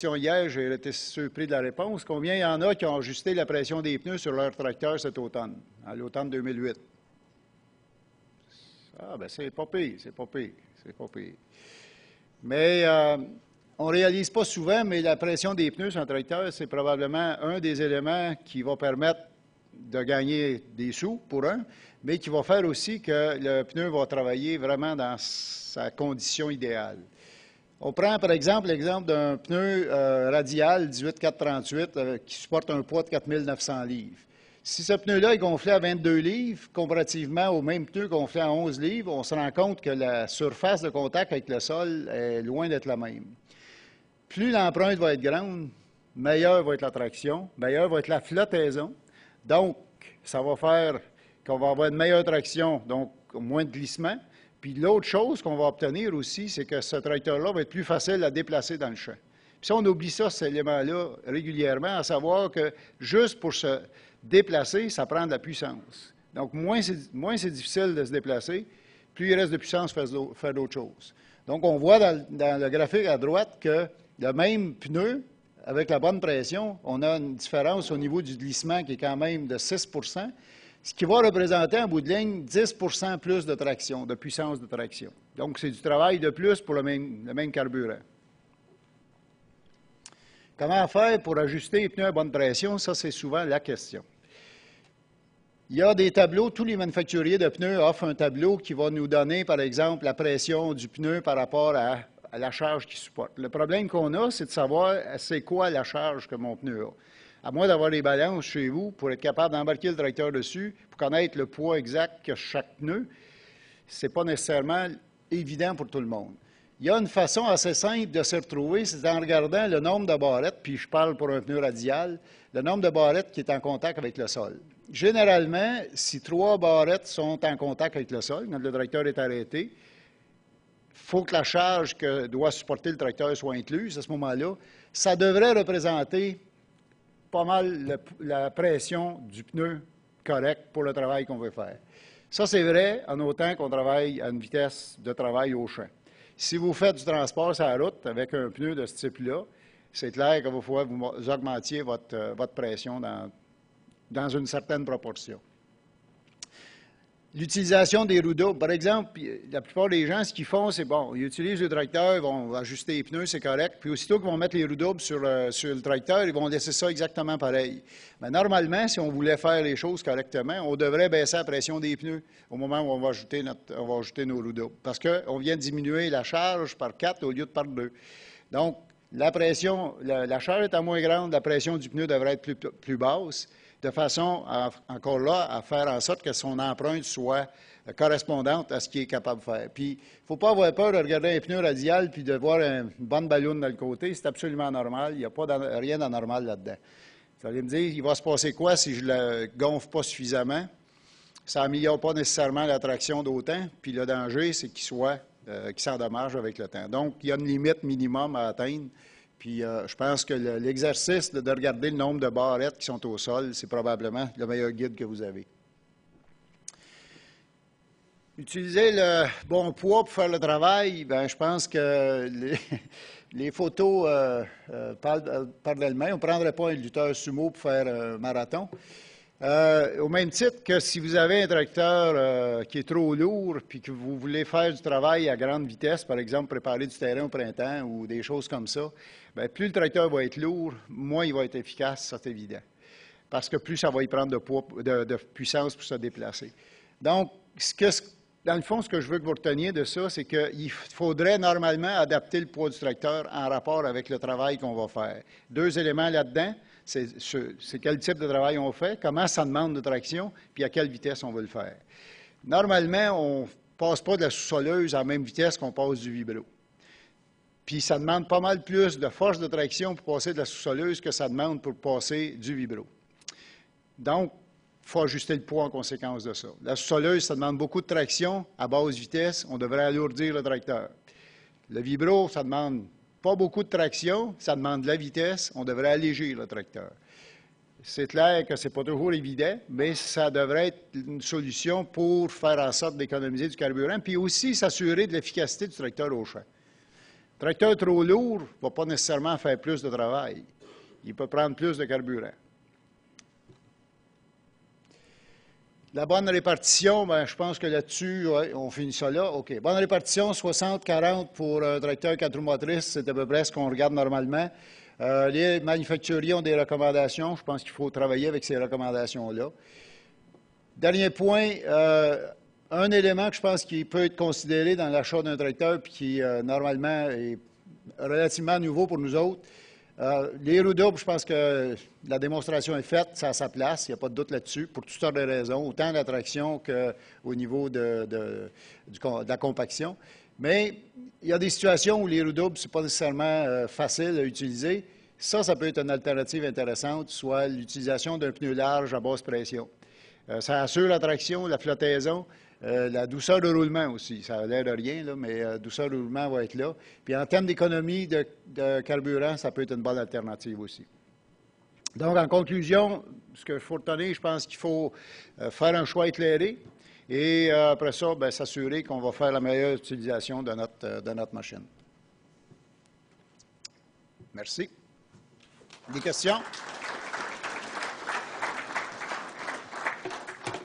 Hier, j'ai été surpris de la réponse. Combien il y en a qui ont ajusté la pression des pneus sur leur tracteur cet automne, à l'automne 2008? Ah, ben c'est pas pire, c'est pas pire, c'est pas pire. Mais on ne réalise pas souvent, mais la pression des pneus sur un tracteur, c'est probablement un des éléments qui va permettre de gagner des sous pour un, mais qui va faire aussi que le pneu va travailler vraiment dans sa condition idéale. On prend par exemple l'exemple d'un pneu radial 18438 qui supporte un poids de 4900 livres. Si ce pneu-là est gonflé à 22 livres, comparativement au même pneu gonflé à 11 livres, on se rend compte que la surface de contact avec le sol est loin d'être la même. Plus l'empreinte va être grande, meilleure va être la traction, meilleure va être la flottaison. Donc, ça va faire qu'on va avoir une meilleure traction, donc moins de glissement. Puis l'autre chose qu'on va obtenir aussi, c'est que ce tracteur-là va être plus facile à déplacer dans le champ. Puis si on oublie ça, cet élément-là, régulièrement, à savoir que juste pour se déplacer, ça prend de la puissance. Donc, moins c'est difficile de se déplacer, plus il reste de puissance pour faire d'autres choses. Donc, on voit dans le graphique à droite que le même pneu, avec la bonne pression, on a une différence au niveau du glissement qui est quand même de 6 %, ce qui va représenter en bout de ligne 10 % plus de traction, de puissance de traction. Donc, c'est du travail de plus pour le même carburant. Comment faire pour ajuster les pneus à bonne pression? Ça, c'est souvent la question. Il y a des tableaux, tous les manufacturiers de pneus offrent un tableau qui va nous donner, par exemple, la pression du pneu par rapport à la charge qu'il supporte. Le problème qu'on a, c'est de savoir c'est quoi la charge que mon pneu a. À moins d'avoir les balances chez vous pour être capable d'embarquer le tracteur dessus, pour connaître le poids exact que chaque pneu, ce n'est pas nécessairement évident pour tout le monde. Il y a une façon assez simple de se retrouver, c'est en regardant le nombre de barrettes, puis je parle pour un pneu radial, le nombre de barrettes qui est en contact avec le sol. Généralement, si 3 barrettes sont en contact avec le sol, quand le tracteur est arrêté, il faut que la charge que doit supporter le tracteur soit incluse à ce moment-là. Ça devrait représenter pas mal la pression du pneu correct pour le travail qu'on veut faire. Ça, c'est vrai en autant qu'on travaille à une vitesse de travail au champ. Si vous faites du transport sur la route avec un pneu de ce type-là, c'est clair qu'il va falloir que vous augmentiez votre pression dans une certaine proportion. L'utilisation des roues doubles. Par exemple, la plupart des gens, ce qu'ils font, c'est bon, ils utilisent le tracteur, ils vont ajuster les pneus, c'est correct, puis aussitôt qu'ils vont mettre les roues doubles sur le tracteur, ils vont laisser ça exactement pareil. Mais normalement, si on voulait faire les choses correctement, on devrait baisser la pression des pneus au moment où on va ajouter nos roues doubles, parce qu'on vient de diminuer la charge par 4 au lieu de par 2. Donc, la pression, la charge étant moins grande, la pression du pneu devrait être plus basse, de façon, encore là, à faire en sorte que son empreinte soit correspondante à ce qu'il est capable de faire. Puis, il ne faut pas avoir peur de regarder un pneu radial puis de voir une bonne ballonne dans le côté. C'est absolument normal. Il n'y a pas rien d'anormal là-dedans. Vous allez me dire, il va se passer quoi si je ne le gonfle pas suffisamment? Ça n'améliore pas nécessairement la traction d'autant. Puis, le danger, c'est qu'il s'endommage avec le temps. Donc, il y a une limite minimum à atteindre. Puis je pense que l'exercice de regarder le nombre de barrettes qui sont au sol, c'est probablement le meilleur guide que vous avez. Utiliser le bon poids pour faire le travail, bien, je pense que les photos parlent d'elles-mêmes. On ne prendrait pas un lutteur sumo pour faire un marathon. Au même titre que si vous avez un tracteur qui est trop lourd puis que vous voulez faire du travail à grande vitesse, par exemple préparer du terrain au printemps ou des choses comme ça, bien, plus le tracteur va être lourd, moins il va être efficace, c'est évident. Parce que plus ça va y prendre de puissance pour se déplacer. Donc, dans le fond, ce que je veux que vous reteniez de ça, c'est qu'il faudrait normalement adapter le poids du tracteur en rapport avec le travail qu'on va faire. 2 éléments là-dedans. C'est quel type de travail on fait, comment ça demande de traction, puis à quelle vitesse on veut le faire. Normalement, on ne passe pas de la sous-soleuse à la même vitesse qu'on passe du vibro. Puis ça demande pas mal plus de force de traction pour passer de la sous-soleuse que ça demande pour passer du vibro. Donc, il faut ajuster le poids en conséquence de ça. La sous-soleuse, ça demande beaucoup de traction à basse vitesse, on devrait alourdir le tracteur. Le vibro, ça demande pas beaucoup de traction, ça demande de la vitesse, on devrait alléger le tracteur. C'est clair que ce n'est pas toujours évident, mais ça devrait être une solution pour faire en sorte d'économiser du carburant, puis aussi s'assurer de l'efficacité du tracteur au champ. tracteur trop lourd ne va pas nécessairement faire plus de travail. Il peut prendre plus de carburant. La bonne répartition, bien, je pense que là-dessus, ouais, on finit ça là. OK. Bonne répartition, 60-40 pour un tracteur 4 roues motrices, c'est à peu près ce qu'on regarde normalement. Les manufacturiers ont des recommandations. Je pense qu'il faut travailler avec ces recommandations-là. Dernier point, un élément que je pense qui peut être considéré dans l'achat d'un tracteur puis qui, normalement, est relativement nouveau pour nous autres, les roues doubles, je pense que la démonstration est faite, c'est à sa place, il n'y a pas de doute là-dessus, pour toutes sortes de raisons, autant d'attraction qu'au niveau de la compaction. Mais il y a des situations où les roues doubles, ce n'est pas nécessairement facile à utiliser. Ça peut être une alternative intéressante, soit l'utilisation d'un pneu large à basse pression. Ça assure la traction, la flottaison, la douceur de roulement aussi. Ça a l'air de rien, là, mais la douceur de roulement va être là. Puis en termes d'économie de carburant, ça peut être une bonne alternative aussi. Donc, en conclusion, ce que je faut retenir, je pense qu'il faut faire un choix éclairé et après ça, bien, s'assurer qu'on va faire la meilleure utilisation de notre machine. Merci. Des questions?